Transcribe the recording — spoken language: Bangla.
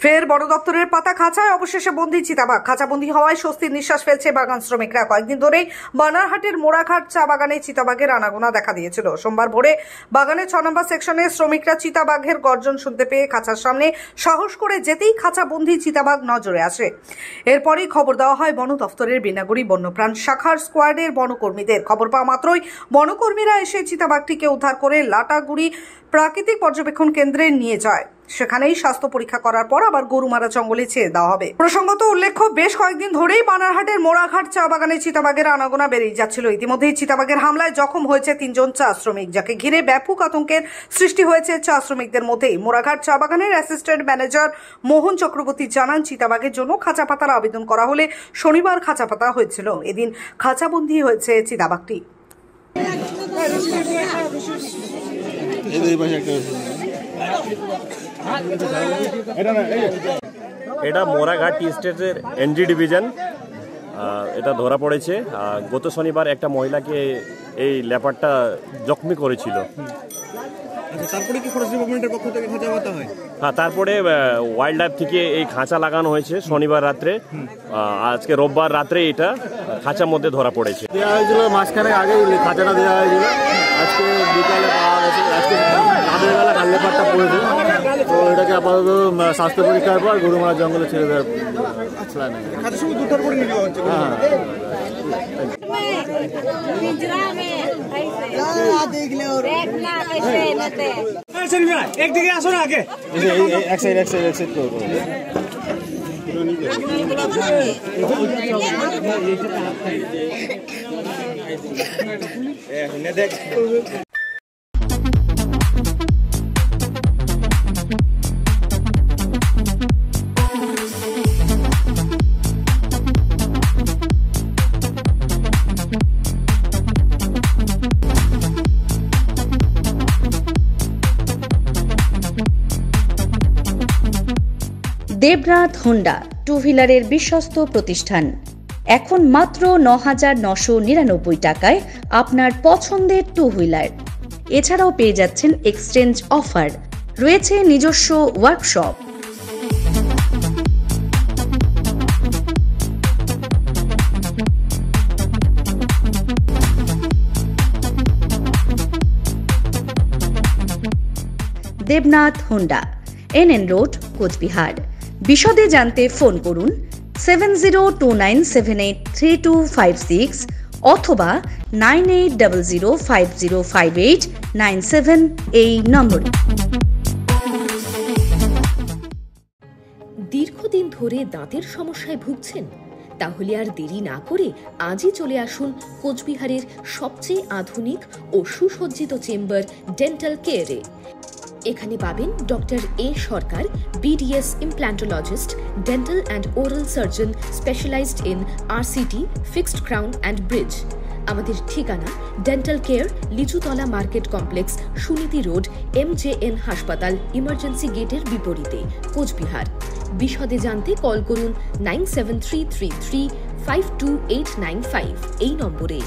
ফের বন দপ্তরের পাতা খাঁচায় অবশেষে বন্দী চিতাবাঘ। খাঁচাবন্দি হওয়ায় স্বস্তির নিঃশ্বাস ফেলছে বাগান শ্রমিকরা। কয়েকদিন ধরেই বানারহাটের মোড়াঘাট চা বাগানে চিতাবাঘের আনাগোনা দেখা দিয়েছিল। সোমবার ভোরে বাগানের 6 নম্বর সেকশনে শ্রমিকরা চিতাবাঘের গর্জন শুনতে পেয়ে খাঁচার সামনে সাহস করে যেতেই খাঁচাবন্দি চিতাবাঘ নজরে আসে। এরপরই খবর দেওয়া হয় বন দপ্তরের বিনাগুড়ি বন্যপ্রাণ শাখার স্কোয়াডের বনকর্মীদের। খবর পাওয়া মাত্রই বনকর্মীরা এসে চিতাবাঘটিকে উদ্ধার করে লাটাগুড়ি প্রাকৃতিক পর্যবেক্ষণ কেন্দ্রে নিয়ে যায়। সেখানেই স্বাস্থ্য পরীক্ষা করার পর আবার গরুমারা জঙ্গলে ছেড়ে দেওয়া হবে। প্রসঙ্গত উল্লেখ্য, বেশ কয়েকদিন ধরেই বানারহাটের মোড়াঘাট চা বাগানে চিতাবাঘের আনাগোনা বেড়েই যাচ্ছিল। ইতিমধ্যেই চিতাবাঘের হামলায় জখম হয়েছে 3 জন চা শ্রমিক, যাকে ঘিরে ব্যাপক আতঙ্কের সৃষ্টি হয়েছে চা শ্রমিকদের মধ্যে। মোড়াঘাট চা বাগানের অ্যাসিস্ট্যান্ট ম্যানেজার মোহন চক্রবর্তী জানান, চিতাবাঘের জন্য খাঁচা পাতার আবেদন করা হলে শনিবার খাঁচা পাতা হয়েছিল। এদিন খাঁচাবন্দি হয়েছে চিতাবাঘটি। এটা মোড়াঘাট টি স্টেটের এনজি ডিভিশন এটা ধরা পড়েছে। গত শনিবার একটা মহিলাকে এই লেপারটা জখমি করেছিল। তারপরে কি ফরেস্ট ডিপার্টমেন্টের পক্ষ থেকে খাঁচা পাতা হয়? হ্যাঁ, তারপরে ওয়াইল্ড লাইফ থেকে এই খাঁচা লাগানো হয়েছে শনিবার রাত্রে। আজকে রোববার রাত্রে এটা খাঁচার মধ্যে ধরা পড়েছে। দেওয়া হয়েছিল মাঝখানে আগে খাঁচাটা দেওয়া হয়েছিল, আজকে বিকালে পাওয়া গেছে। আজকে রাতের বেলা কাল লেপারটা পড়েছে, তো এটাকে আপাতত স্বাস্থ্য পরীক্ষার পর গরুমারা জঙ্গলে ছেড়ে দেওয়ার প্ল্যান আছে। খাঁচার সঙ্গে উদ্ধার করে নিয়ে যাওয়া হচ্ছে। একদিকে আসো না, আগে এক সাইড করবো। দেবনাথ হোন্ডা টু হুইলারের বিশ্বস্ত প্রতিষ্ঠান। এখন মাত্র 9,999 টাকায় আপনার পছন্দের টু হুইলার। এছাড়াও পেয়ে যাচ্ছেন এক্সচেঞ্জ অফার, রয়েছে নিজস্ব workshop. Debnath Honda, NN road, Cooch Behar. বিশদে জানতে ফোন করুন 7029783256 অথবা 9800505897 এই নম্বরে। দীর্ঘদিন ধরে দাঁতের সমস্যায় ভুগছেন? তাহলে আর দেরি না করে আজই চলে আসুন কোচবিহারের সবচেয়ে আধুনিক ও সুসজ্জিত চেম্বার ডেন্টাল কেয়ারে। এখানে পাবেন doctor A Sarkar, BDS implantologist, dental and oral surgeon specialized in RCT, fixed crown and bridge। আমাদের ঠিকানা dental care, Lichutala market complex, Suniti road, MJN হাসপাতাল ইমার্জেন্সি গেটের বিপরীতে, কোচবিহার। বিশদে জানতে কল করুন 97333 52895 এই নম্বরে।